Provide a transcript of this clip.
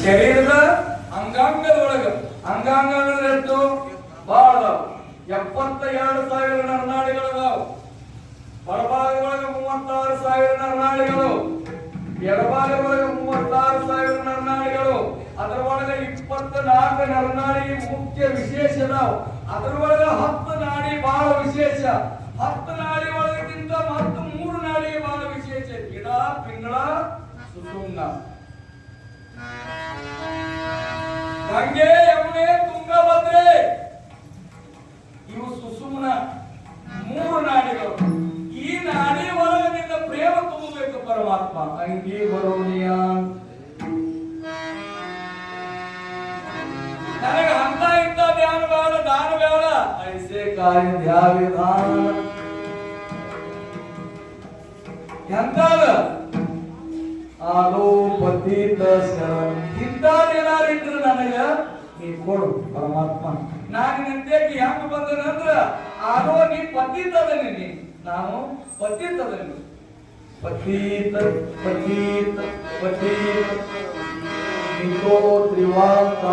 ಶರೀರದ ಅಂಗಾಂಗದೊಳಗ ಅಂಗಾಂಗ ಅಂದ್ರೆ ಎಷ್ಟು ಬಹಳ 72,000 ನರನಾಡಿಗಳದಾವ. ಬಲಭಾಗದೊಳಗೆ 36,000 ನರನಾಡಿಗಳು, ಎಡಭಾಗದೊಳಗೆ 36,000 ನರನಾಡಿಗಳು. ಅದರ ಒಳಗೆ 24 ನರನಾಡಿ ಮುಖ್ಯ ವಿಶೇಷ ಅದಾವ. ಅದರ ಒಳಗೆ 10 ನಾಡಿ ಬಹಳ ವಿಶೇಷ. 10 ನಾಡಿ ಒಳಗಿಂತ ಮತ್ತು 3 ನಾಡಿ ಬಹಳ ವಿಶೇಷ. ಗಿಡ, ಪಿಂಗಳ, ಸುಷುಮ್ನ. ಗಂಗೆ, ಯಮುನೆ, ತುಂಗಭದ್ರೆ ಇವು ಸುಷುಮ್ನ 3 ನಾಡಿಗಳು. ಈ ನಾಡಿ ಒಳಗೆ ನಿನ್ನ ಪ್ರೇಮ ತುಂಬಬೇಕು ಪರಮಾತ್ಮ. ಅಂಗಿ ಬರೋನಿಯ ನನಗೆ ಅಂತ ಇಂಥ ಧ್ಯಾನ ಬೇಡ, ದಾನ ಬೇಡ. ಐಸೆ ಕಾರ್ಯ ಧ್ಯಾವಿಧಾನ ಎಂತಾದ ಆಲೋ ಪತಿತ ಶರಣ. ಇಂಥದ್ದೇನಾರಿದ್ರೆ ನನಗ ನೀ ಕೊಡು ಪರಮಾತ್ಮ. ನಾನು ನಿಂತೇಕೆ ಹೆಂಗ ಬಂದನಂದ್ರ ಆಲೋ ನೀ ಪತಿತದನಿ, ನೀ ನಾನು ಪತಿತದನಿ. ಪತೀತ ಪತೀತ ಪತೀತ ನಿಕೋ ತ್ರಿವಾತ